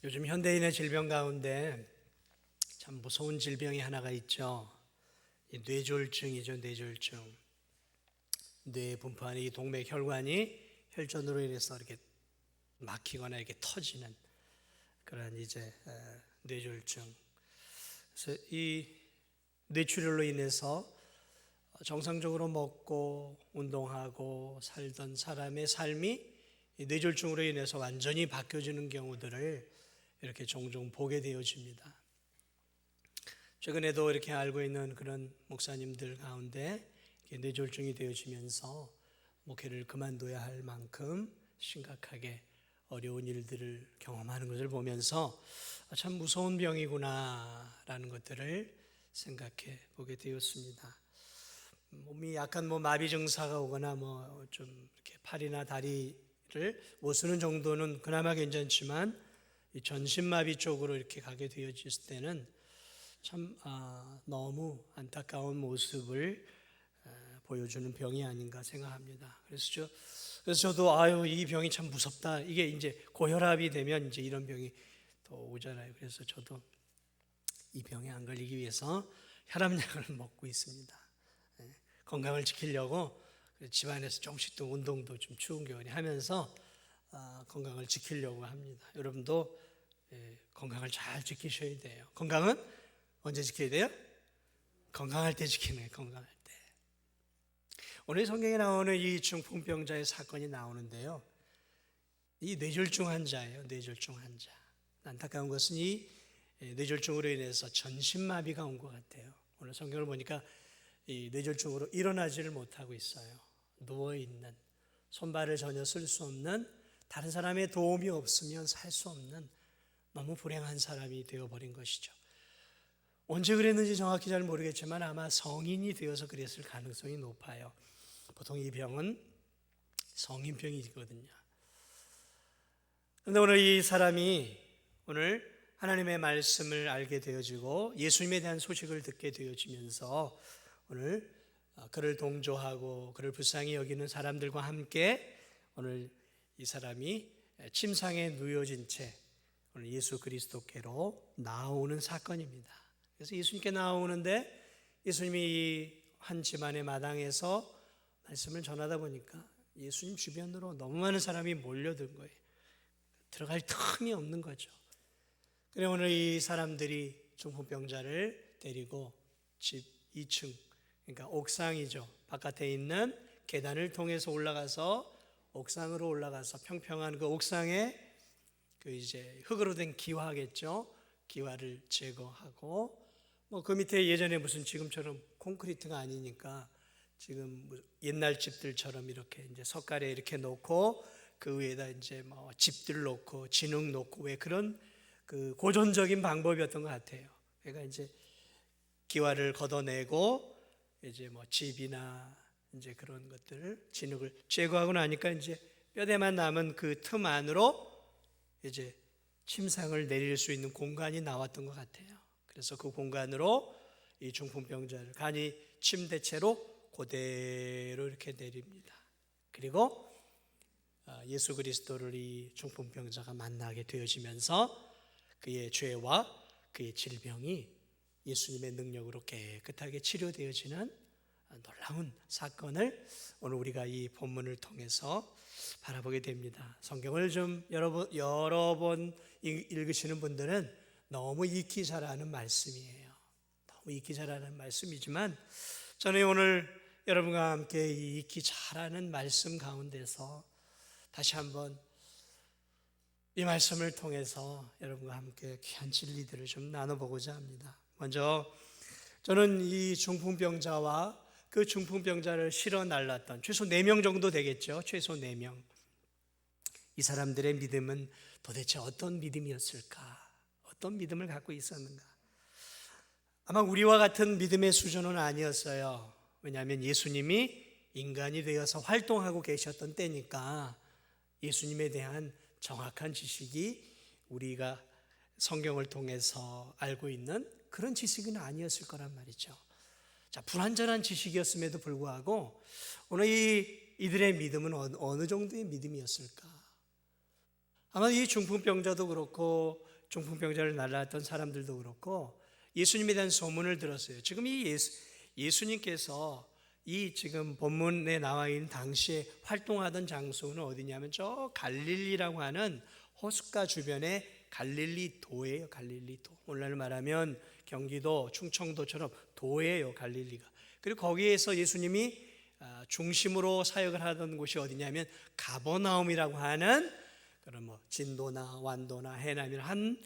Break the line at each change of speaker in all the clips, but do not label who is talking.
요즘 현대인의 질병 가운데 참 무서운 질병이 하나가 있죠. 이 뇌졸중이죠, 뇌졸중. 뇌에 분포하는 이 동맥혈관이 혈전으로 인해서 이렇게 막히거나 이렇게 터지는 그런 뇌졸중. 그래서 이 뇌출혈로 인해서 정상적으로 먹고 운동하고 살던 사람의 삶이 이 뇌졸중으로 인해서 완전히 바뀌어지는 경우들을 이렇게 종종 보게 되어집니다. 최근에도 이렇게 알고 있는 그런 목사님들 가운데 뇌졸중이 되어지면서 목회를 그만둬야 할 만큼 심각하게 어려운 일들을 경험하는 것을 보면서 참 무서운 병이구나라는 것들을 생각해 보게 되었습니다. 몸이 약간 마비 증사가 오거나 좀 이렇게 팔이나 다리를 못 쓰는 정도는 그나마 괜찮지만 이 전신마비 쪽으로 이렇게 가게 되어질 때는 참 너무 안타까운 모습을 보여주는 병이 아닌가 생각합니다. 그래서 저도 이 병이 참 무섭다. 이게 이제 고혈압이 되면 이제 이런 병이 또 오잖아요. 그래서 저도 이 병에 안 걸리기 위해서 혈압약을 먹고 있습니다. 건강을 지키려고 집안에서 조금씩 또 운동도 좀 추운 겨울에 하면서 건강을 지키려고 합니다. 여러분도 건강을 잘 지키셔야 돼요. 건강은 언제 지켜야 돼요? 건강할 때 지키는 거예요. 건강할 때. 오늘 성경에 나오는 이 중풍병자의 사건이 나오는데요. 이 뇌졸중 환자예요. 뇌졸중 환자. 안타까운 것은 이 뇌졸중으로 인해서 전신마비가 온 것 같아요. 오늘 성경을 보니까 이 뇌졸중으로 일어나지를 못하고 있어요. 누워있는, 손발을 전혀 쓸 수 없는, 다른 사람의 도움이 없으면 살 수 없는 너무 불행한 사람이 되어버린 것이죠. 언제 그랬는지 정확히 잘 모르겠지만 아마 성인이 되어서 그랬을 가능성이 높아요. 보통 이 병은 성인병이거든요. 그런데 오늘 이 사람이 오늘 하나님의 말씀을 알게 되어지고 예수님에 대한 소식을 듣게 되어지면서 오늘 그를 동조하고 그를 불쌍히 여기는 사람들과 함께 오늘 이 사람이 침상에 누워진 채 오늘 예수 그리스도께로 나오는 사건입니다. 그래서 예수님께 나오는데 예수님이 한 집안의 마당에서 말씀을 전하다 보니까 예수님 주변으로 너무 많은 사람이 몰려든 거예요. 들어갈 틈이 없는 거죠. 그래 오늘 이 사람들이 중풍병자를 데리고 집 2층, 그러니까 옥상이죠. 바깥에 있는 계단을 통해서 올라가서 옥상으로 올라가서 평평한 그 옥상에 그 이제 흙으로 된 기와겠죠. 기와를 제거하고 그 밑에 예전에 무슨 지금처럼 콘크리트가 아니니까 지금 옛날 집들처럼 이렇게 이제 석가래 이렇게 놓고 그 위에다 이제 집들 놓고 진흙 놓고 왜 그런 그 고전적인 방법이었던 것 같아요. 그러니까 이제 기와를 걷어내고 이제 집이나 이제 그런 것들을 진흙을 제거하고 나니까 이제 뼈대만 남은 그 틈 안으로 이제 침상을 내릴 수 있는 공간이 나왔던 것 같아요. 그래서 그 공간으로 이 중풍병자를 간이 침대채로 그대로 이렇게 내립니다. 그리고 예수 그리스도를 이 중풍병자가 만나게 되어지면서 그의 죄와 그의 질병이 예수님의 능력으로 깨끗하게 치료되어지는 놀라운 사건을 오늘 우리가 이 본문을 통해서 바라보게 됩니다. 성경을 좀 여러 번 읽으시는 분들은 너무 익히 잘 아는 말씀이에요. 너무 익히 잘 아는 말씀이지만 저는 오늘 여러분과 함께 이 익히 잘 아는 말씀 가운데서 다시 한번 이 말씀을 통해서 여러분과 함께 귀한 진리들을 좀 나눠보고자 합니다. 먼저 저는 이 중풍병자와 그 중풍병자를 실어 날랐던 최소 4명 정도 되겠죠. 최소 4명. 이 사람들의 믿음은 도대체 어떤 믿음이었을까? 어떤 믿음을 갖고 있었는가? 아마 우리와 같은 믿음의 수준은 아니었어요. 왜냐하면 예수님이 인간이 되어서 활동하고 계셨던 때니까 예수님에 대한 정확한 지식이 우리가 성경을 통해서 알고 있는 그런 지식은 아니었을 거란 말이죠. 자, 불완전한 지식이었음에도 불구하고 오늘 이들의 믿음은 어느 정도의 믿음이었을까? 아마 이 중풍병자도 그렇고 중풍병자를 날라왔던 사람들도 그렇고 예수님에 대한 소문을 들었어요. 지금 이 예수님께서 이 지금 본문에 나와 있는 당시에 활동하던 장소는 어디냐면 저 갈릴리라고 하는 호숫가 주변의 갈릴리도예요. 갈릴리도. 오늘날 말하면 경기도 충청도처럼 도예요. 갈릴리가. 그리고 거기에서 예수님이 중심으로 사역을 하던 곳이 어디냐면 가버나움이라고 하는 그런 진도나 완도나 해남이나 한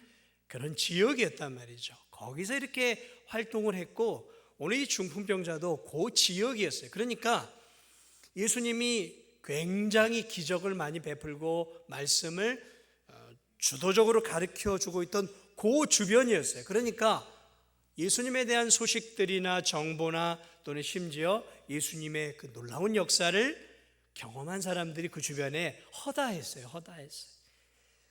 그런 지역이었단 말이죠. 거기서 이렇게 활동을 했고 오늘 이 중풍병자도 그 지역이었어요. 그러니까 예수님이 굉장히 기적을 많이 베풀고 말씀을 주도적으로 가르쳐주고 있던 그 주변이었어요. 그러니까 예수님에 대한 소식들이나 정보나 또는 심지어 예수님의 그 놀라운 역사를 경험한 사람들이 그 주변에 허다했어요.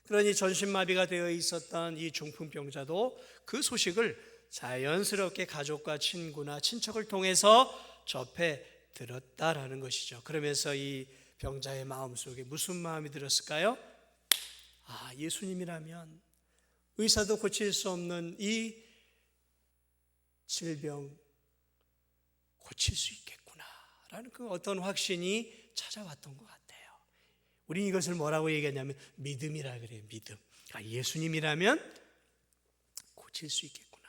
그러니 전신마비가 되어 있었던 이 중풍병자도 그 소식을 자연스럽게 가족과 친구나 친척을 통해서 접해 들었다라는 것이죠. 그러면서 이 병자의 마음속에 무슨 마음이 들었을까요? 예수님이라면 의사도 고칠 수 없는 이 질병 고칠 수 있겠구나라는 그 어떤 확신이 찾아왔던 것 같아요. 우리는 이것을 뭐라고 얘기하냐면 믿음이라 그래요. 믿음. 예수님이라면 고칠 수 있겠구나.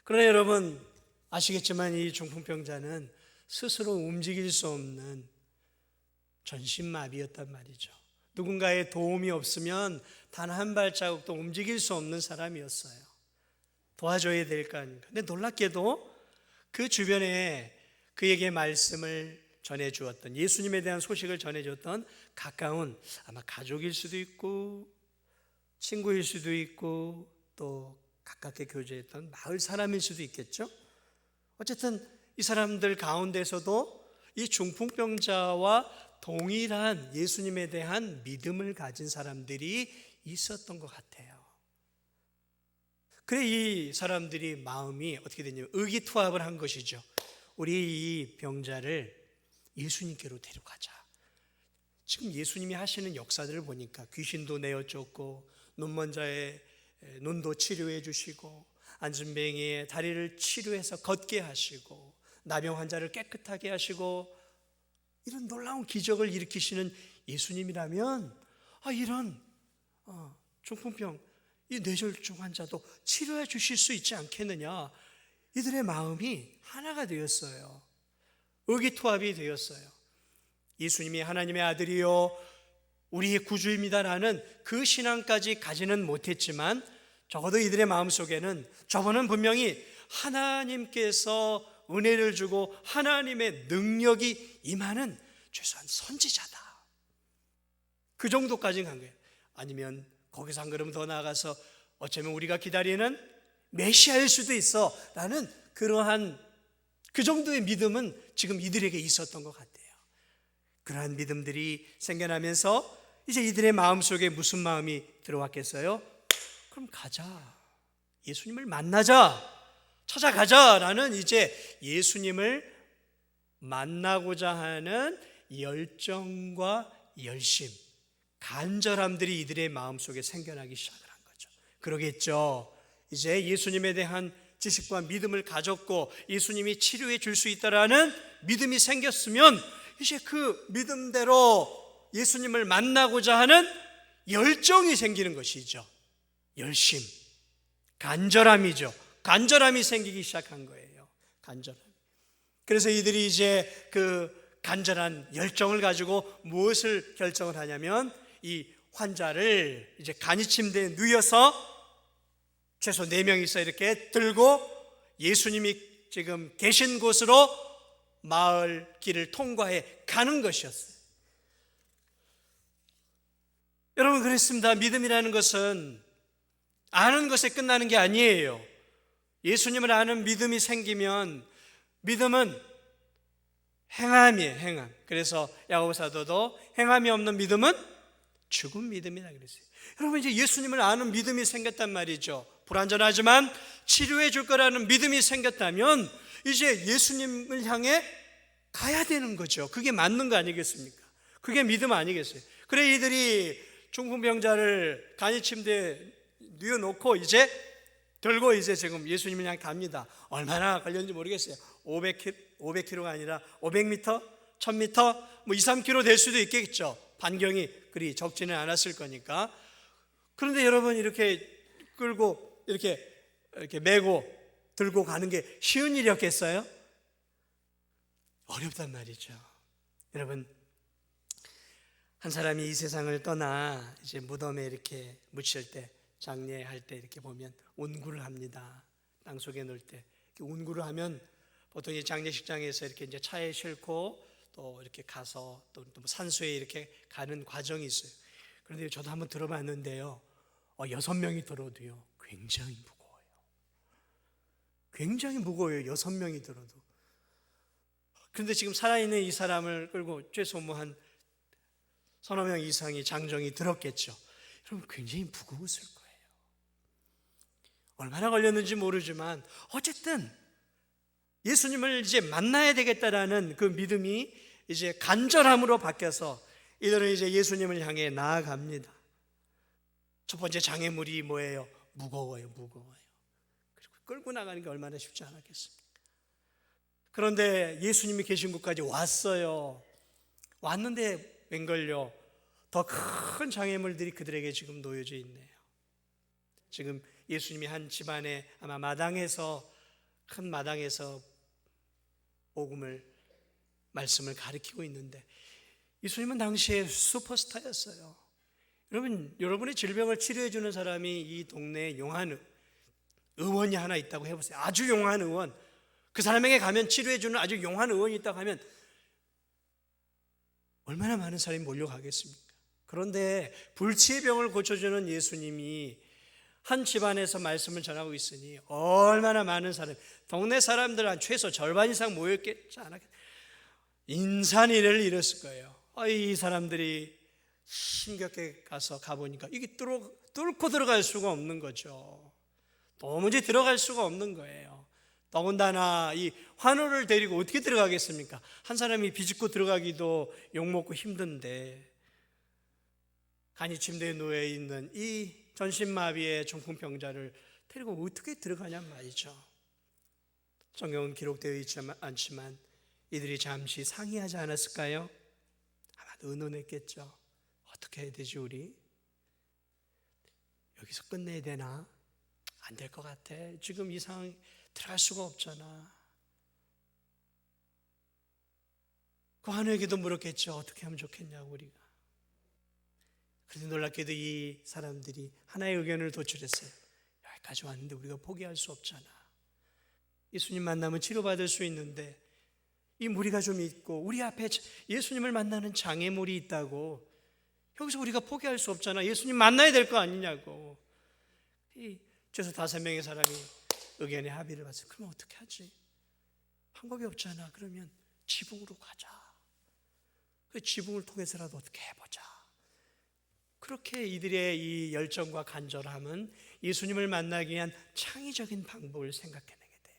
그러나 여러분 아시겠지만 이 중풍병자는 스스로 움직일 수 없는 전신마비였단 말이죠. 누군가의 도움이 없으면 단 한 발자국도 움직일 수 없는 사람이었어요. 도와줘야 될 거 아닙니까? 근데 놀랍게도 그 주변에 그에게 말씀을 전해주었던, 예수님에 대한 소식을 전해줬던 가까운 아마 가족일 수도 있고 친구일 수도 있고 또 가깝게 교제했던 마을 사람일 수도 있겠죠. 어쨌든 이 사람들 가운데서도 이 중풍병자와 동일한 예수님에 대한 믿음을 가진 사람들이 있었던 것 같아요. 그래 이 사람들이 마음이 어떻게 되냐면 의기투합을 한 것이죠. 우리 이 병자를 예수님께로 데려가자. 지금 예수님이 하시는 역사들을 보니까 귀신도 내어 쫓고 눈먼 자의 눈도 치료해 주시고 안진뱅이의 다리를 치료해서 걷게 하시고 나병 환자를 깨끗하게 하시고 이런 놀라운 기적을 일으키시는 예수님이라면 이런 중풍병 이 뇌졸중 환자도 치료해 주실 수 있지 않겠느냐. 이들의 마음이 하나가 되었어요. 의기투합이 되었어요. 예수님이 하나님의 아들이요 우리의 구주입니다라는 그 신앙까지 가지는 못했지만 적어도 이들의 마음속에는 저분은 분명히 하나님께서 은혜를 주고 하나님의 능력이 임하는 최소한 선지자다. 그 정도까지는 간 거예요. 아니면 거기서 한 걸음 더 나아가서 어쩌면 우리가 기다리는 메시아일 수도 있어 라는 그러한 그 정도의 믿음은 지금 이들에게 있었던 것 같아요. 그러한 믿음들이 생겨나면서 이제 이들의 마음속에 무슨 마음이 들어왔겠어요? 그럼 가자. 예수님을 만나자. 찾아가자 라는 이제 예수님을 만나고자 하는 열정과 열심, 간절함들이 이들의 마음속에 생겨나기 시작을 한 거죠. 그러겠죠. 이제 예수님에 대한 지식과 믿음을 가졌고 예수님이 치료해 줄 수 있다라는 믿음이 생겼으면 이제 그 믿음대로 예수님을 만나고자 하는 열정이 생기는 것이죠. 열심, 간절함이죠. 간절함이 생기기 시작한 거예요. 간절함. 그래서 이들이 이제 그 간절한 열정을 가지고 무엇을 결정을 하냐면 이 환자를 이제 간이침대에 누워서 최소 4명이서 이렇게 들고 예수님이 지금 계신 곳으로 마을 길을 통과해 가는 것이었어요. 여러분 그렇습니다. 믿음이라는 것은 아는 것에 끝나는 게 아니에요. 예수님을 아는 믿음이 생기면 믿음은 행함이에요. 행함. 그래서 야고보 사도도 행함이 없는 믿음은 죽은 믿음이라 그랬어요. 여러분 이제 예수님을 아는 믿음이 생겼단 말이죠. 불완전하지만 치료해 줄 거라는 믿음이 생겼다면 이제 예수님을 향해 가야 되는 거죠. 그게 맞는 거 아니겠습니까? 그게 믿음 아니겠어요? 그래 이들이 중풍병자를 간이침대에 뉘어놓고 이제 들고 이제 지금 예수님을 향해 갑니다. 얼마나 걸렸는지 모르겠어요. 500km가 아니라 500m, 1000m, 뭐 2, 3km 될 수도 있겠죠. 반경이 그리 적지는 않았을 거니까. 그런데 여러분 이렇게 끌고 이렇게 메고 들고 가는 게 쉬운 일이었겠어요? 어렵단 말이죠. 여러분, 한 사람이 이 세상을 떠나 이제 무덤에 이렇게 묻힐 때, 장례할 때 이렇게 보면 운구를 합니다. 땅 속에 넣을 때 운구를 하면 보통 이 장례식장에서 이렇게 이제 차에 싣고 또 이렇게 가서 또 산소에 이렇게 가는 과정이 있어요. 그런데 저도 한번 들어봤는데요, 6명이 들어도요 굉장히 무거워요. 굉장히 무거워요. 6명이 들어도. 그런데 지금 살아있는 이 사람을 끌고 최소 뭐 한 서너 명 이상이 장정이 들었겠죠. 여러분 굉장히 무거웠을 거예요. 얼마나 걸렸는지 모르지만 어쨌든 예수님을 이제 만나야 되겠다라는 그 믿음이 이제 간절함으로 바뀌어서 이들은 이제 예수님을 향해 나아갑니다. 첫 번째 장애물이 뭐예요? 무거워요. 그리고 끌고 나가는 게 얼마나 쉽지 않았겠습니까? 그런데 예수님이 계신 곳까지 왔어요. 왔는데 웬걸요, 더 큰 장애물들이 그들에게 지금 놓여져 있네요. 지금 예수님이 한 집안의 아마 마당에서, 큰 마당에서 말씀을 가르치고 있는데, 예수님은 당시에 슈퍼스타였어요. 여러분의 질병을 치료해 주는 사람이 이 동네에 용한 의원이 하나 있다고 해보세요. 아주 용한 의원. 그 사람에게 가면 치료해 주는 아주 용한 의원이 있다고 하면 얼마나 많은 사람이 몰려가겠습니까? 그런데 불치의 병을 고쳐주는 예수님이 한 집안에서 말씀을 전하고 있으니 얼마나 많은 사람, 동네 사람들 한 최소 절반 이상 모였겠지 않았겠어요? 인산이를 잃었을 거예요. 이 사람들이 힘겹게 가보니까 이게 뚫고 들어갈 수가 없는 거죠. 도무지 들어갈 수가 없는 거예요. 더군다나 이 환우를 데리고 어떻게 들어가겠습니까? 한 사람이 비집고 들어가기도 욕먹고 힘든데, 간이 침대에 누워있는 이 전신마비의 중풍병자를 데리고 어떻게 들어가냔 말이죠. 성경은 기록되어 있지 않지만 이들이 잠시 상의하지 않았을까요? 아마도 의논했겠죠. 어떻게 해야 되지 우리? 여기서 끝내야 되나? 안 될 것 같아. 지금 이 상황 들어갈 수가 없잖아. 그 환우에게도 물었겠죠. 어떻게 하면 좋겠냐고 우리가. 그런데 놀랍게도 이 사람들이 하나의 의견을 도출했어요. 여기까지 왔는데 우리가 포기할 수 없잖아. 예수님 만나면 치료받을 수 있는데 이 무리가 좀 있고 우리 앞에 예수님을 만나는 장애물이 있다고, 여기서 우리가 포기할 수 없잖아. 예수님 만나야 될 거 아니냐고. 그래서 5명의 사람이 의견의 합의를 봤어요. 그러면 어떻게 하지? 방법이 없잖아. 그러면 지붕으로 가자. 그 지붕을 통해서라도 어떻게 해보자. 그렇게 이들의 이 열정과 간절함은 예수님을 만나기 위한 창의적인 방법을 생각해내게 돼요.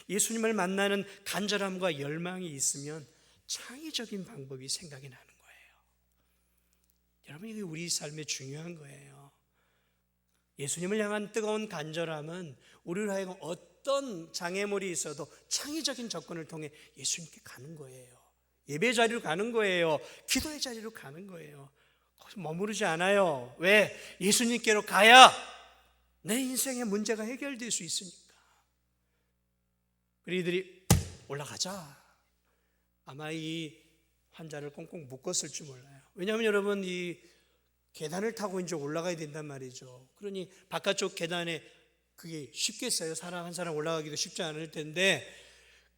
예수님을 만나는 간절함과 열망이 있으면 창의적인 방법이 생각이 나는 거예요. 여러분, 이게 우리 삶에 중요한 거예요. 예수님을 향한 뜨거운 간절함은 우리를 하여금 어떤 장애물이 있어도 창의적인 접근을 통해 예수님께 가는 거예요. 예배 자리로 가는 거예요. 기도의 자리로 가는 거예요. 거기서 머무르지 않아요. 왜? 예수님께로 가야 내 인생의 문제가 해결될 수 있으니까. 그리고 이들이 올라가자. 아마 이 환자를 꽁꽁 묶었을지 몰라요. 왜냐하면 여러분, 이 계단을 타고 이제 올라가야 된단 말이죠. 그러니 바깥쪽 계단에 그게 쉽겠어요. 사람 한 사람 올라가기도 쉽지 않을 텐데,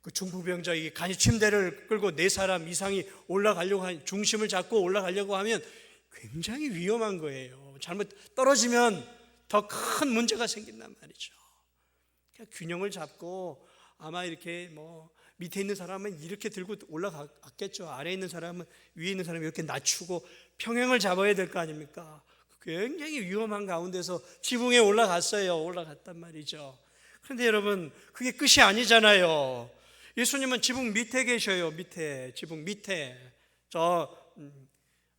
그 중풍병자 이 간이 침대를 끌고 4사람 이상이 올라가려고 중심을 잡고 올라가려고 하면 굉장히 위험한 거예요. 잘못 떨어지면 더 큰 문제가 생긴단 말이죠. 그러니까 균형을 잡고 아마 이렇게 뭐 밑에 있는 사람은 이렇게 들고 올라갔겠죠. 아래에 있는 사람은 위에 있는 사람이 이렇게 낮추고 평행을 잡아야 될 거 아닙니까? 굉장히 위험한 가운데서 지붕에 올라갔단 말이죠. 그런데 여러분, 그게 끝이 아니잖아요. 예수님은 지붕 밑에 계셔요. 지붕 밑에.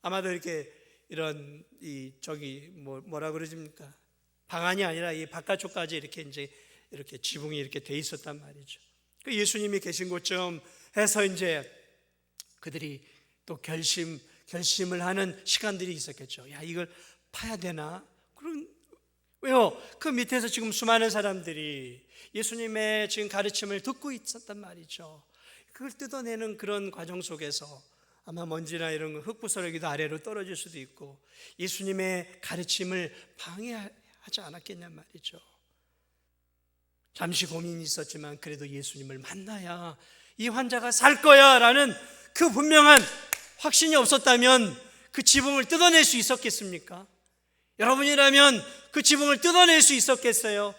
아마도 이렇게 이런 뭐라 그러십니까? 방안이 아니라 이 바깥쪽까지 이렇게 지붕이 이렇게 돼 있었단 말이죠. 그 예수님이 계신 곳쯤 해서 이제 그들이 또 결심을 하는 시간들이 있었겠죠. 야, 이걸 파야 되나? 그럼 왜요? 그 밑에서 지금 수많은 사람들이 예수님의 지금 가르침을 듣고 있었단 말이죠. 그걸 뜯어내는 그런 과정 속에서 아마 먼지나 이런 흙부스러기도 아래로 떨어질 수도 있고 예수님의 가르침을 방해하지 않았겠냔 말이죠. 잠시 고민이 있었지만 그래도 예수님을 만나야 이 환자가 살 거야 라는 그 분명한 확신이 없었다면 그 지붕을 뜯어낼 수 있었겠습니까? 여러분이라면 그 지붕을 뜯어낼 수 있었겠어요?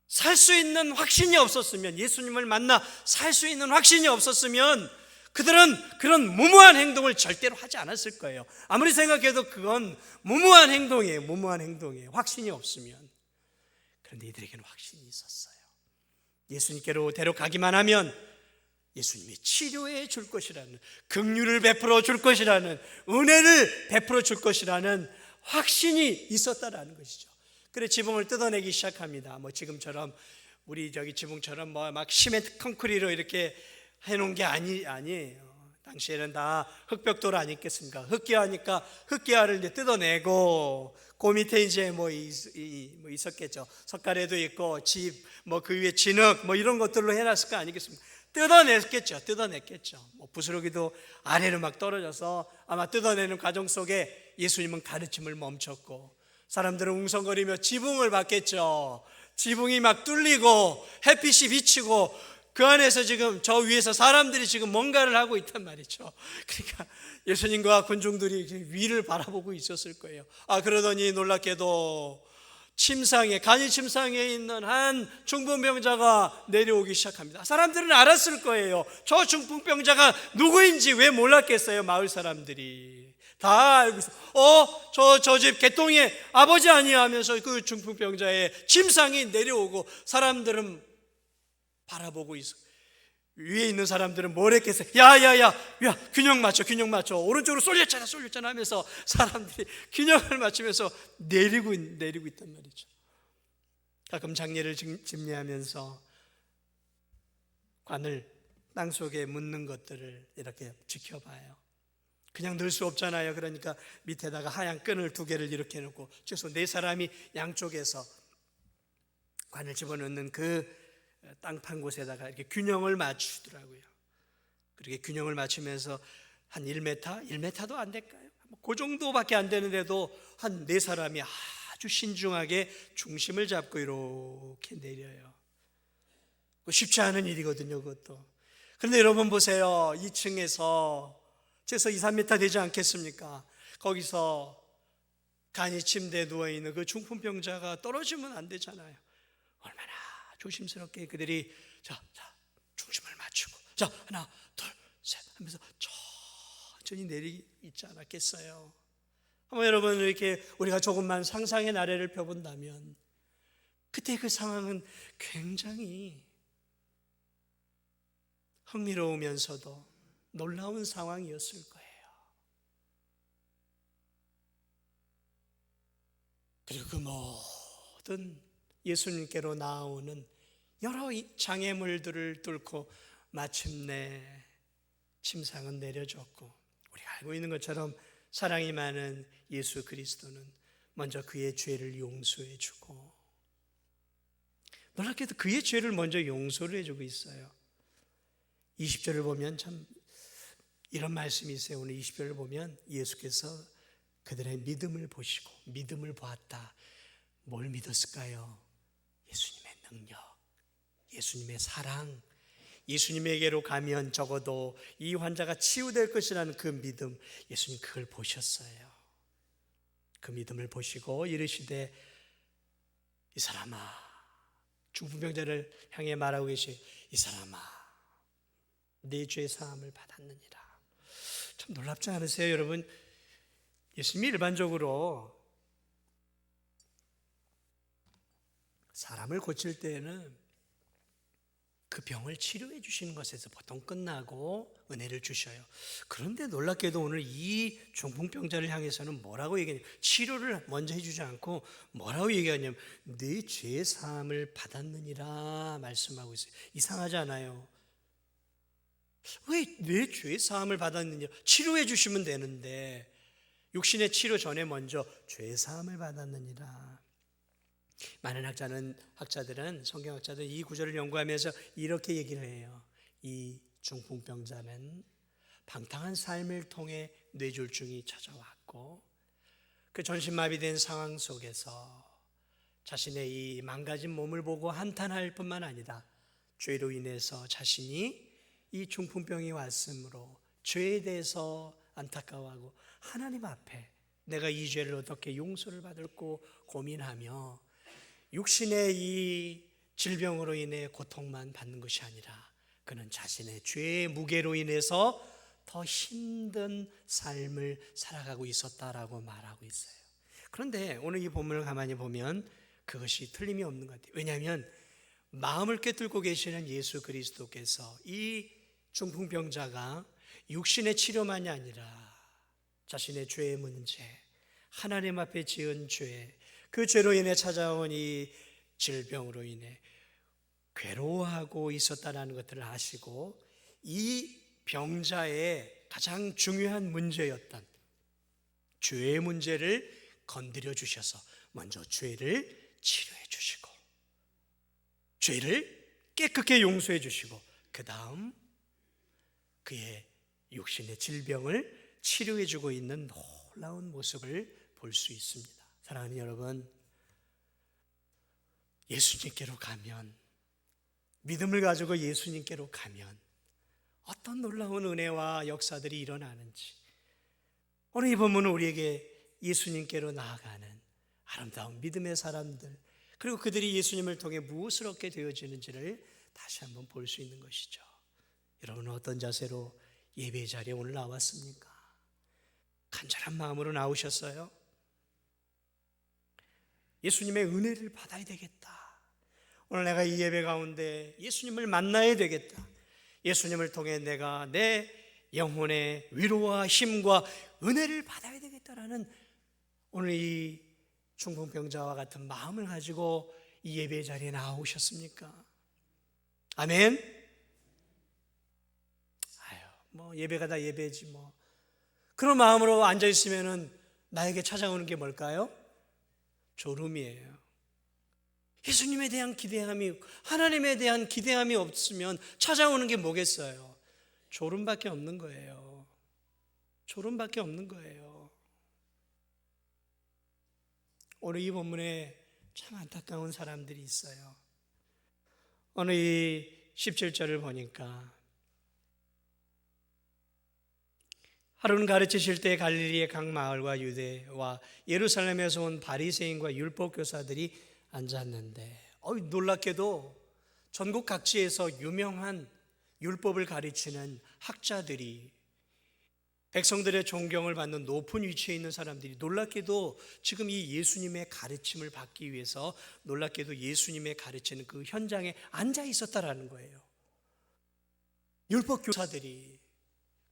살 수 있는 확신이 없었으면, 예수님을 만나 살 수 있는 확신이 없었으면 그들은 그런 무모한 행동을 절대로 하지 않았을 거예요. 아무리 생각해도 그건 무모한 행동이에요. 확신이 없으면. 그런데 이들에게는 확신이 있었어요. 예수님께로 데려가기만 하면 예수님이 치료해 줄 것이라는, 긍휼을 베풀어 줄 것이라는, 은혜를 베풀어 줄 것이라는 확신이 있었다라는 것이죠. 그래 지붕을 뜯어내기 시작합니다. 지금처럼 우리 지붕처럼 막 시멘트 콘크리트로 이렇게 해놓은 게 아니에요. 당시에는 다 흙벽돌 아니겠습니까? 흙기와니까 흙기와를 이제 뜯어내고 그 밑에 이제 있었겠죠. 석가래도 있고 그 위에 진흙 이런 것들로 해놨을 거 아니겠습니까? 뜯어냈겠죠. 부스러기도 아래로 막 떨어져서 아마 뜯어내는 과정 속에 예수님은 가르침을 멈췄고 사람들은 웅성거리며 지붕을 봤겠죠. 지붕이 막 뚫리고 햇빛이 비치고 그 안에서 지금 저 위에서 사람들이 지금 뭔가를 하고 있단 말이죠. 그러니까 예수님과 군중들이 위를 바라보고 있었을 거예요. 그러더니 놀랍게도 간이 침상에 있는 한 중풍병자가 내려오기 시작합니다. 사람들은 알았을 거예요. 저 중풍병자가 누구인지 왜 몰랐겠어요? 마을 사람들이 다 알고 있어요. 저 집 개똥의 아버지 아니야 하면서 그 중풍병자의 침상이 내려오고 사람들은 바라보고 있어. 위에 있는 사람들은 뭘 했겠어요? 야, 균형 맞춰. 오른쪽으로 쏠렸잖아 하면서 사람들이 균형을 맞추면서 내리고 있단 말이죠. 가끔 장례를 집례하면서 관을 땅속에 묻는 것들을 이렇게 지켜봐요. 그냥 넣을 수 없잖아요. 그러니까 밑에다가 하얀 끈을 2개를 이렇게 놓고 최소 4사람이 양쪽에서 관을 집어넣는 그 땅판 곳에다가 이렇게 균형을 맞추더라고요. 그렇게 균형을 맞추면서 한 1m도 안 될까요? 그 정도밖에 안 되는데도 한 4사람이 아주 신중하게 중심을 잡고 이렇게 내려요. 쉽지 않은 일이거든요, 그것도. 그런데 여러분 보세요. 2층에서 최소 2-3m 되지 않겠습니까? 거기서 간이 침대에 누워있는 그 중풍병자가 떨어지면 안 되잖아요. 얼마나 조심스럽게 그들이 자 중심을 맞추고 하나 둘 셋 하면서 천천히 내리고 있지 않았겠어요? 한번 여러분 이렇게 우리가 조금만 상상의 나래를 펴본다면 그때 그 상황은 굉장히 흥미로우면서도 놀라운 상황이었을 거예요. 그리고 그 모든 예수님께로 나오는 여러 장애물들을 뚫고 마침내 침상은 내려졌고 우리가 알고 있는 것처럼 사랑이 많은 예수 그리스도는 먼저 그의 죄를 용서해 주고 놀랍게도 그의 죄를 먼저 용서를 해주고 있어요. 20절을 보면 참 이런 말씀이 있어요. 오늘 20절을 보면 예수께서 그들의 믿음을 보시고 믿음을 보았다. 뭘 믿었을까요? 예수님의 능력, 예수님의 사랑, 예수님에게로 가면 적어도 이 환자가 치유될 것이라는 그 믿음, 예수님 그걸 보셨어요. 그 믿음을 보시고 이르시되 이 사람아, 중풍병자를 향해 말하고 계시 이 사람아, 네 죄 사함을 받았느니라. 참 놀랍지 않으세요, 여러분? 예수님이 일반적으로 사람을 고칠 때에는 그 병을 치료해 주시는 것에서 보통 끝나고 은혜를 주셔요. 그런데 놀랍게도 오늘 이 중풍병자를 향해서는 뭐라고 얘기하냐면, 치료를 먼저 해주지 않고 뭐라고 얘기하냐면 네 죄 사함을 받았느니라 말씀하고 있어요. 이상하지 않아요? 왜 내 죄 사함을 받았느냐? 치료해 주시면 되는데 육신의 치료 전에 먼저 죄 사함을 받았느니라. 많은 학자들은 성경학자들은 이 구절을 연구하면서 이렇게 얘기를 해요. 이 중풍병자는 방탕한 삶을 통해 뇌졸중이 찾아왔고, 그 전신마비된 상황 속에서 자신의 이 망가진 몸을 보고 한탄할 뿐만 아니라 죄로 인해서 자신이 이 중풍병이 왔으므로 죄에 대해서 안타까워하고 하나님 앞에 내가 이 죄를 어떻게 용서를 받을고 고민하며 육신의 이 질병으로 인해 고통만 받는 것이 아니라 그는 자신의 죄의 무게로 인해서 더 힘든 삶을 살아가고 있었다라고 말하고 있어요. 그런데 오늘 이 본문을 가만히 보면 그것이 틀림이 없는 것 같아요. 왜냐하면 마음을 꿰뚫고 계시는 예수 그리스도께서 이 중풍병자가 육신의 치료만이 아니라 자신의 죄의 문제, 하나님 앞에 지은 죄, 그 죄로 인해 찾아온 이 질병으로 인해 괴로워하고 있었다는 것들을 아시고, 이 병자의 가장 중요한 문제였던 죄의 문제를 건드려 주셔서 먼저 죄를 치료해 주시고 죄를 깨끗게 용서해 주시고 그 다음 그의 육신의 질병을 치료해 주고 있는 놀라운 모습을 볼 수 있습니다. 사랑하는 여러분, 예수님께로 가면, 믿음을 가지고 예수님께로 가면 어떤 놀라운 은혜와 역사들이 일어나는지, 오늘 이 본문은 우리에게 예수님께로 나아가는 아름다운 믿음의 사람들, 그리고 그들이 예수님을 통해 무엇을 얻게 되어지는지를 다시 한번 볼 수 있는 것이죠. 여러분은 어떤 자세로 예배 자리에 오늘 나왔습니까? 간절한 마음으로 나오셨어요? 예수님의 은혜를 받아야 되겠다. 오늘 내가 이 예배 가운데 예수님을 만나야 되겠다. 예수님을 통해 내가 내 영혼의 위로와 힘과 은혜를 받아야 되겠다라는 오늘 이 중풍병자와 같은 마음을 가지고 이 예배 자리에 나오셨습니까? 아멘. 예배가 다 예배지 뭐. 그런 마음으로 앉아 있으면은 나에게 찾아오는 게 뭘까요? 졸음이에요. 예수님에 대한 기대함이, 하나님에 대한 기대함이 없으면 찾아오는 게 뭐겠어요? 졸음밖에 없는 거예요. 졸음밖에 없는 거예요. 오늘 이 본문에 참 안타까운 사람들이 있어요. 오늘 이 17절을 보니까 하루는 가르치실 때 갈릴리의 각 마을과 유대와 예루살렘에서 온 바리새인과 율법 교사들이 앉았는데, 놀랍게도 전국 각지에서 유명한 율법을 가르치는 학자들이, 백성들의 존경을 받는 높은 위치에 있는 사람들이 놀랍게도 지금 이 예수님의 가르침을 받기 위해서 놀랍게도 예수님의 가르치는 그 현장에 앉아 있었다라는 거예요. 율법 교사들이,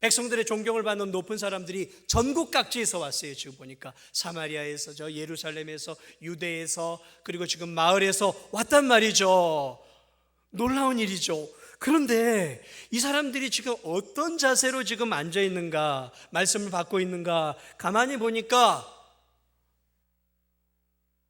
백성들의 존경을 받는 높은 사람들이 전국 각지에서 왔어요. 지금 보니까 사마리아에서, 예루살렘에서, 유대에서, 그리고 지금 마을에서 왔단 말이죠. 놀라운 일이죠. 그런데 이 사람들이 지금 어떤 자세로 지금 앉아 있는가, 말씀을 받고 있는가, 가만히 보니까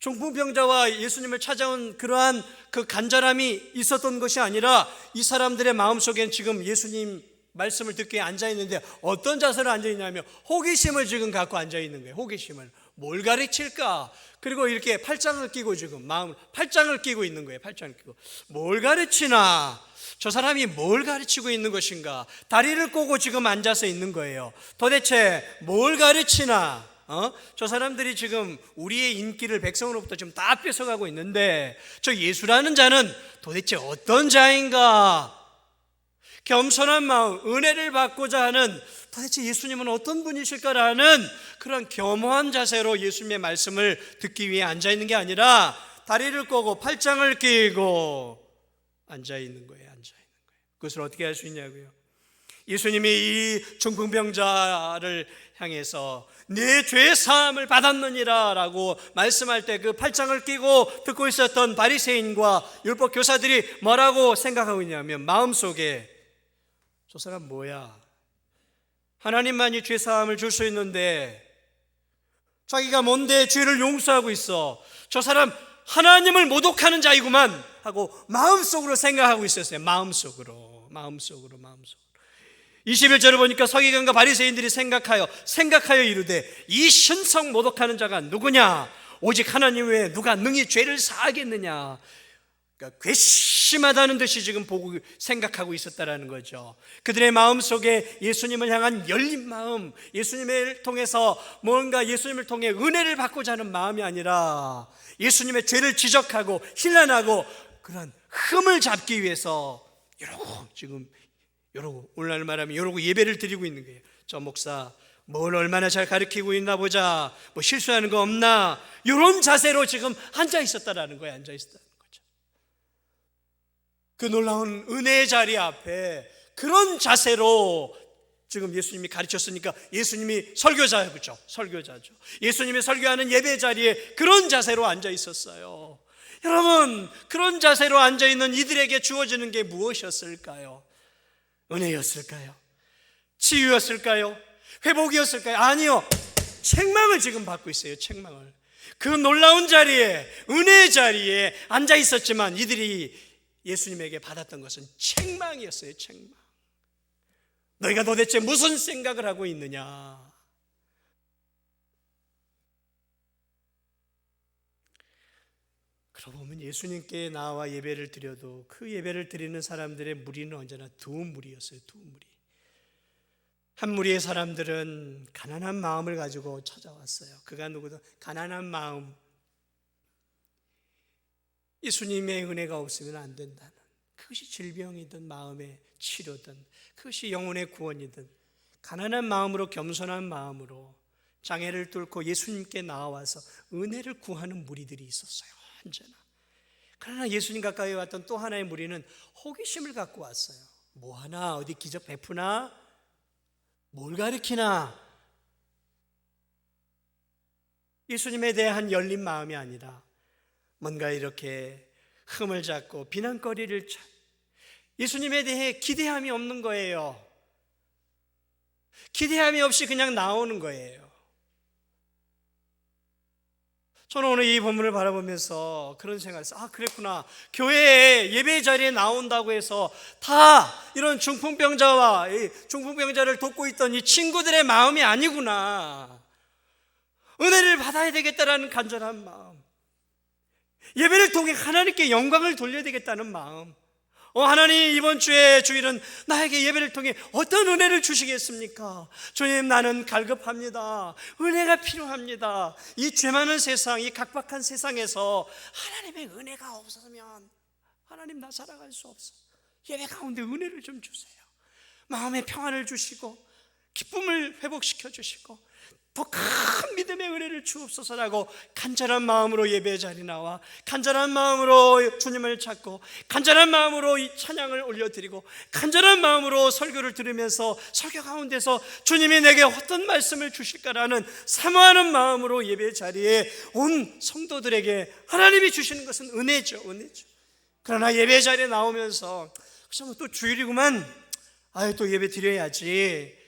중풍병자와 예수님을 찾아온 그러한 그 간절함이 있었던 것이 아니라 이 사람들의 마음속엔 지금 예수님 말씀을 듣기에 앉아있는데 어떤 자세로 앉아있냐면 호기심을 지금 갖고 앉아있는 거예요. 호기심을. 뭘 가르칠까? 그리고 이렇게 팔짱을 끼고 지금 팔짱을 끼고 있는 거예요. 팔짱을 끼고 뭘 가르치나? 저 사람이 뭘 가르치고 있는 것인가? 다리를 꼬고 지금 앉아서 있는 거예요. 도대체 뭘 가르치나? 저 사람들이 지금 우리의 인기를 백성으로부터 지금 다 뺏어가고 있는데 저 예수라는 자는 도대체 어떤 자인가? 겸손한 마음, 은혜를 받고자 하는, 도대체 예수님은 어떤 분이실까라는 그런 겸허한 자세로 예수님의 말씀을 듣기 위해 앉아있는 게 아니라 다리를 꼬고 팔짱을 끼고 앉아있는 거예요. 앉아있는 거예요. 그것을 어떻게 할 수 있냐고요? 예수님이 이 중풍병자를 향해서 네 죄 사함을 받았느니라 라고 말씀할 때 그 팔짱을 끼고 듣고 있었던 바리새인과 율법 교사들이 뭐라고 생각하고 있냐면 마음속에 저 사람 뭐야? 하나님만이 죄 사함을 줄 수 있는데 자기가 뭔데 죄를 용서하고 있어. 저 사람 하나님을 모독하는 자이구만 하고 마음속으로 생각하고 있었어요. 마음속으로 21절을 보니까 서기관과 바리새인들이 생각하여 이르되 이 신성 모독하는 자가 누구냐? 오직 하나님 외에 누가 능히 죄를 사하겠느냐? 그러니까 괘씸하다는 듯이 지금 보고 생각하고 있었다라는 거죠. 그들의 마음속에 예수님을 향한 열린 마음, 예수님을 통해서 뭔가 예수님을 통해 은혜를 받고자 하는 마음이 아니라 예수님의 죄를 지적하고 힐난하고 그런 흠을 잡기 위해서 이러고 오늘날 말하면 이러고 예배를 드리고 있는 거예요. 저 목사 뭘 얼마나 잘 가르치고 있나 보자, 뭐 실수하는 거 없나, 이런 자세로 지금 앉아 있었다라는 거예요. 앉아 있었다는 거죠. 그 놀라운 은혜의 자리 앞에 그런 자세로 지금 예수님이 가르쳤으니까 예수님이 설교자죠. 예수님이 설교하는 예배 자리에 그런 자세로 앉아 있었어요. 여러분, 그런 자세로 앉아 있는 이들에게 주어지는 게 무엇이었을까요? 은혜였을까요? 치유였을까요? 회복이었을까요? 아니요. 책망을 지금 받고 있어요. 책망을. 그 놀라운 자리에, 은혜의 자리에 앉아 있었지만 이들이 예수님에게 받았던 것은 책망이었어요. 책망. 너희가 도대체 무슨 생각을 하고 있느냐? 그러고 보면 예수님께 나와 예배를 드려도 그 예배를 드리는 사람들의 무리는 언제나 두 무리였어요. 두 무리. 한 무리의 사람들은 가난한 마음을 가지고 찾아왔어요. 그가 누구든 가난한 마음, 예수님의 은혜가 없으면 안 된다는, 그것이 질병이든 마음의 치료든 그것이 영혼의 구원이든 가난한 마음으로, 겸손한 마음으로 장애를 뚫고 예수님께 나와서 은혜를 구하는 무리들이 있었어요. 언제나. 그러나 예수님 가까이 왔던 또 하나의 무리는 호기심을 갖고 왔어요. 뭐 하나, 어디 기적 베푸나, 뭘 가르치나. 예수님에 대한 열린 마음이 아니라 뭔가 이렇게 흠을 잡고 비난거리를 예수님에 대해 기대함이 없는 거예요. 기대함이 없이 그냥 나오는 거예요. 저는 오늘 이 본문을 바라보면서 그런 생각을 했어요. 그랬구나. 교회에 예배 자리에 나온다고 해서 다 이런 중풍병자와 중풍병자를 돕고 있던 이 친구들의 마음이 아니구나. 은혜를 받아야 되겠다라는 간절한 마음, 예배를 통해 하나님께 영광을 돌려야 되겠다는 마음. 하나님, 이번 주의 주일은 나에게 예배를 통해 어떤 은혜를 주시겠습니까? 주님, 나는 갈급합니다. 은혜가 필요합니다. 이 죄 많은 세상, 이 각박한 세상에서 하나님의 은혜가 없으면 하나님, 나 살아갈 수 없어. 예배 가운데 은혜를 좀 주세요. 마음의 평안을 주시고 기쁨을 회복시켜 주시고 더 큰 믿음의 은혜를 주옵소서라고 간절한 마음으로 예배 자리 나와 간절한 마음으로 주님을 찾고 간절한 마음으로 이 찬양을 올려드리고 간절한 마음으로 설교를 들으면서 설교 가운데서 주님이 내게 어떤 말씀을 주실까라는 사모하는 마음으로 예배 자리에 온 성도들에게 하나님이 주시는 것은 은혜죠. 그러나 예배 자리에 나오면서 또 주일이구만, 또 예배 드려야지,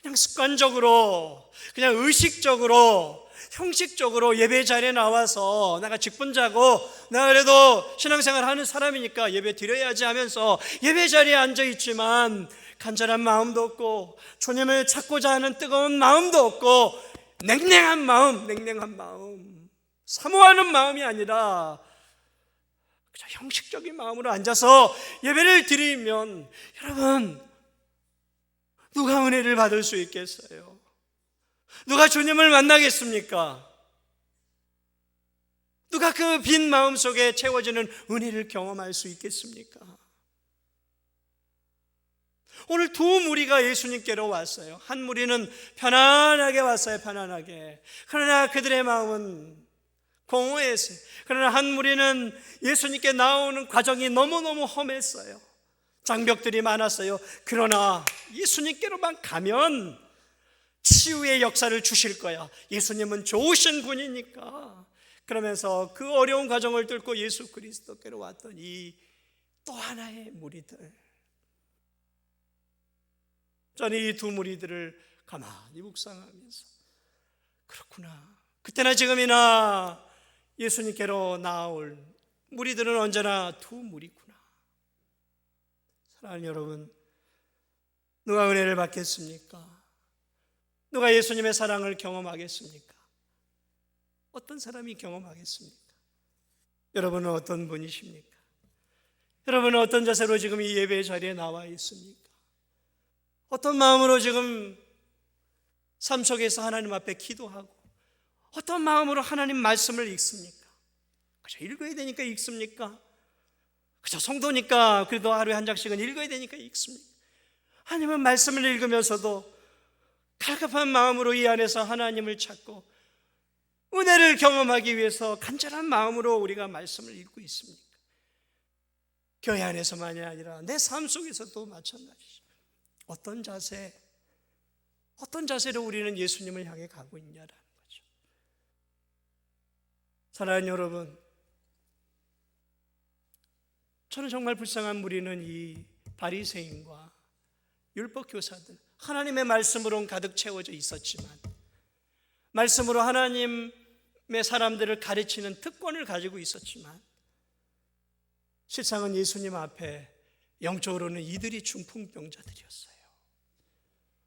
그냥 습관적으로, 그냥 의식적으로, 형식적으로 예배 자리에 나와서 내가 직분자고 내가 그래도 신앙생활 하는 사람이니까 예배 드려야지 하면서 예배 자리에 앉아있지만 간절한 마음도 없고 주님을 찾고자 하는 뜨거운 마음도 없고 냉랭한 마음, 사모하는 마음이 아니라 그냥 형식적인 마음으로 앉아서 예배를 드리면, 여러분, 누가 은혜를 받을 수 있겠어요? 누가 주님을 만나겠습니까? 누가 그 빈 마음 속에 채워지는 은혜를 경험할 수 있겠습니까? 오늘 두 무리가 예수님께로 왔어요. 한 무리는 편안하게 왔어요. 편안하게. 그러나 그들의 마음은 공허했어요. 그러나 한 무리는 예수님께 나오는 과정이 너무너무 험했어요. 장벽들이 많았어요. 그러나 예수님께로만 가면 치유의 역사를 주실 거야. 예수님은 좋으신 분이니까. 그러면서 그 어려운 과정을 뚫고 예수 그리스도께로 왔던 이 또 하나의 무리들, 저는 이 두 무리들을 가만히 묵상하면서 그렇구나, 그때나 지금이나 예수님께로 나아올 무리들은 언제나 두 무리구나. 사랑하는 여러분, 누가 은혜를 받겠습니까? 누가 예수님의 사랑을 경험하겠습니까? 어떤 사람이 경험하겠습니까? 여러분은 어떤 분이십니까? 여러분은 어떤 자세로 지금 이 예배의 자리에 나와 있습니까? 어떤 마음으로 지금 삶 속에서 하나님 앞에 기도하고 어떤 마음으로 하나님 말씀을 읽습니까? 그저 읽어야 되니까 읽습니까? 그저 성도니까 그래도 하루에 한 장씩은 읽어야 되니까 읽습니까? 아니면 말씀을 읽으면서도 갈급한 마음으로 이 안에서 하나님을 찾고 은혜를 경험하기 위해서 간절한 마음으로 우리가 말씀을 읽고 있습니까? 교회 안에서만이 아니라 내 삶 속에서도 마찬가지죠. 어떤 자세로 우리는 예수님을 향해 가고 있냐라는 거죠. 사랑하는 여러분, 저는 정말 불쌍한 무리는 이 바리새인과 율법 교사들, 하나님의 말씀으로 가득 채워져 있었지만 말씀으로 하나님의 사람들을 가르치는 특권을 가지고 있었지만 실상은 예수님 앞에 영적으로는 이들이 중풍병자들이었어요.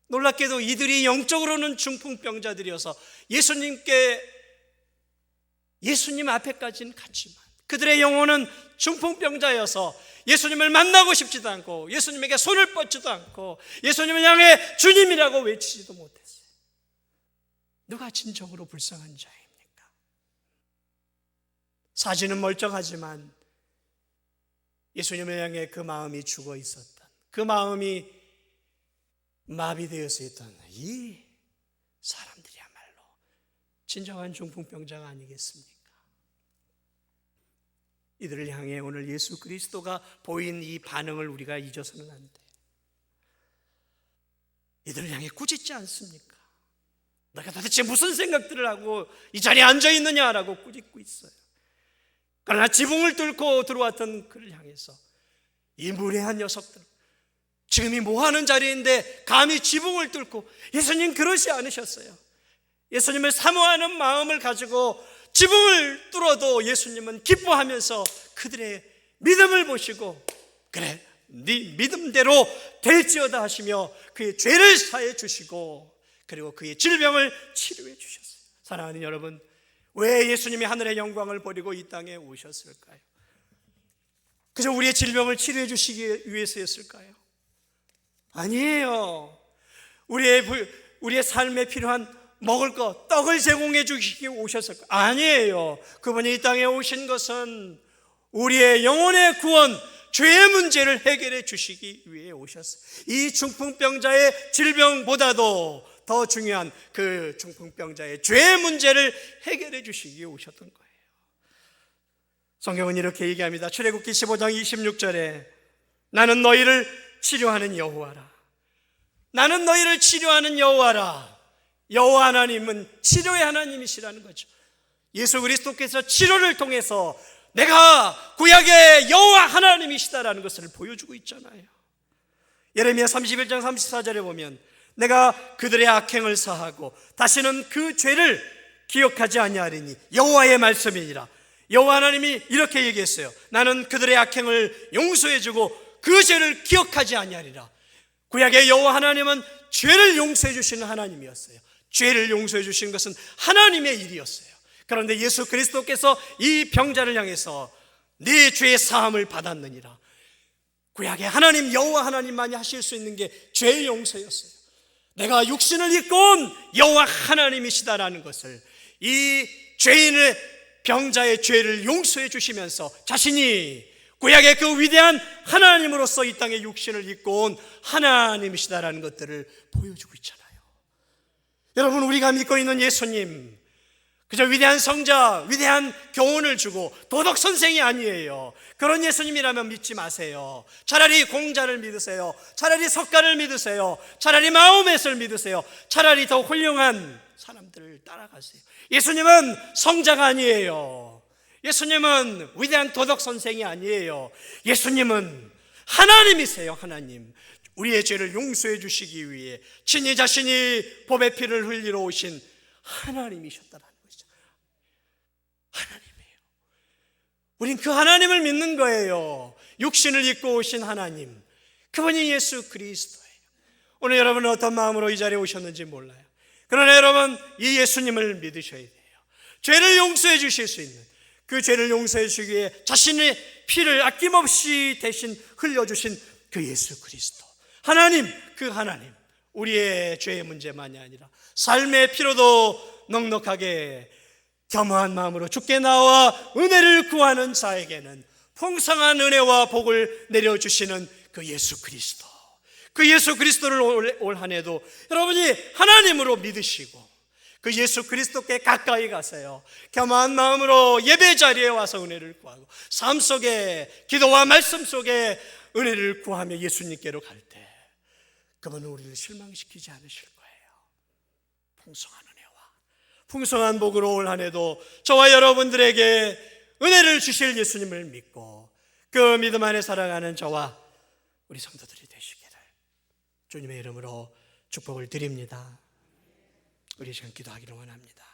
놀랍게도 이들이 영적으로는 중풍병자들이어서 예수님 앞에까지는 갔지만 그들의 영혼은 중풍병자여서 예수님을 만나고 싶지도 않고 예수님에게 손을 뻗지도 않고 예수님을 향해 주님이라고 외치지도 못했어요. 누가 진정으로 불쌍한 자입니까? 사진은 멀쩡하지만 예수님을 향해 그 마음이 죽어 있었던, 그 마음이 마비되어서 있던 이 사람들이야말로 진정한 중풍병자가 아니겠습니까? 이들을 향해 오늘 예수 그리스도가 보인 이 반응을 우리가 잊어서는 안 돼요. 이들을 향해 꾸짖지 않습니까? 너가 도대체 무슨 생각들을 하고 이 자리에 앉아있느냐라고 꾸짖고 있어요. 그러나 지붕을 뚫고 들어왔던 그를 향해서 이 무례한 녀석들, 지금이 뭐하는 자리인데 감히 지붕을 뚫고, 예수님 그러지 않으셨어요. 예수님을 사모하는 마음을 가지고 지붕을 뚫어도 예수님은 기뻐하면서 그들의 믿음을 보시고 그래, 네 믿음대로 될지어다 하시며 그의 죄를 사해 주시고 그리고 그의 질병을 치료해 주셨어요. 사랑하는 여러분, 왜 예수님이 하늘의 영광을 버리고 이 땅에 오셨을까요? 그저 우리의 질병을 치료해 주시기 위해서였을까요? 아니에요. 우리의 삶에 필요한 먹을 것, 떡을 제공해 주시기 오셨을까요? 아니에요. 그분이 이 땅에 오신 것은 우리의 영혼의 구원, 죄의 문제를 해결해 주시기 위해 오셨어요. 이 중풍병자의 질병보다도 더 중요한 그 중풍병자의 죄의 문제를 해결해 주시기 위해 오셨던 거예요. 성경은 이렇게 얘기합니다. 출애굽기 15장 26절에 나는 너희를 치료하는 여호와라. 나는 너희를 치료하는 여호와라. 여호와 하나님은 치료의 하나님이시라는 거죠. 예수 그리스도께서 치료를 통해서 내가 구약의 여호와 하나님이시다라는 것을 보여주고 있잖아요. 예레미야 31장 34절에 보면 내가 그들의 악행을 사하고 다시는 그 죄를 기억하지 아니하리니 여호와의 말씀이니라. 여호와 하나님이 이렇게 얘기했어요. 나는 그들의 악행을 용서해주고 그 죄를 기억하지 아니하리라. 구약의 여호와 하나님은 죄를 용서해 주시는 하나님이었어요. 죄를 용서해 주시는 것은 하나님의 일이었어요. 그런데 예수 그리스도께서 이 병자를 향해서 네 죄의 사함을 받았느니라. 구약의 하나님 여호와 하나님만이 하실 수 있는 게 죄의 용서였어요. 내가 육신을 입고 온 여호와 하나님이시다라는 것을, 이 죄인의 병자의 죄를 용서해 주시면서 자신이 구약의 그 위대한 하나님으로서 이 땅에 육신을 입고 온 하나님이시다라는 것들을 보여주고 있잖아요. 여러분, 우리가 믿고 있는 예수님, 그저 위대한 성자, 위대한 교훈을 주고 도덕 선생이 아니에요. 그런 예수님이라면 믿지 마세요. 차라리 공자를 믿으세요. 차라리 석가를 믿으세요. 차라리 마호멧을 믿으세요. 차라리 더 훌륭한 사람들을 따라가세요. 예수님은 성자가 아니에요. 예수님은 위대한 도덕 선생이 아니에요. 예수님은 하나님이세요. 하나님. 우리의 죄를 용서해 주시기 위해 친히 자신이 보배 피를 흘리러 오신 하나님이셨다라는 것이죠. 하나님이에요. 우린 그 하나님을 믿는 거예요. 육신을 입고 오신 하나님, 그분이 예수 그리스도예요. 오늘 여러분은 어떤 마음으로 이 자리에 오셨는지 몰라요. 그러나 여러분, 이 예수님을 믿으셔야 돼요. 죄를 용서해 주실 수 있는, 그 죄를 용서해 주시기 위해 자신의 피를 아낌없이 대신 흘려주신 그 예수 그리스도, 하나님, 그 하나님, 우리의 죄의 문제만이 아니라 삶의 피로도 넉넉하게 겸허한 마음으로 주께 나와 은혜를 구하는 자에게는 풍성한 은혜와 복을 내려주시는 그 예수 그리스도, 그 예수 그리스도를 올 한 해도 여러분이 하나님으로 믿으시고 그 예수 그리스도께 가까이 가세요. 겸허한 마음으로 예배 자리에 와서 은혜를 구하고 삶 속에, 기도와 말씀 속에 은혜를 구하며 예수님께로 갈 때 그분은 우리를 실망시키지 않으실 거예요. 풍성한 은혜와 풍성한 복으로 올 한 해도 저와 여러분들에게 은혜를 주실 예수님을 믿고 그 믿음 안에 살아가는 저와 우리 성도들이 되시기를 주님의 이름으로 축복을 드립니다. 우리 시간 기도하기를 원합니다.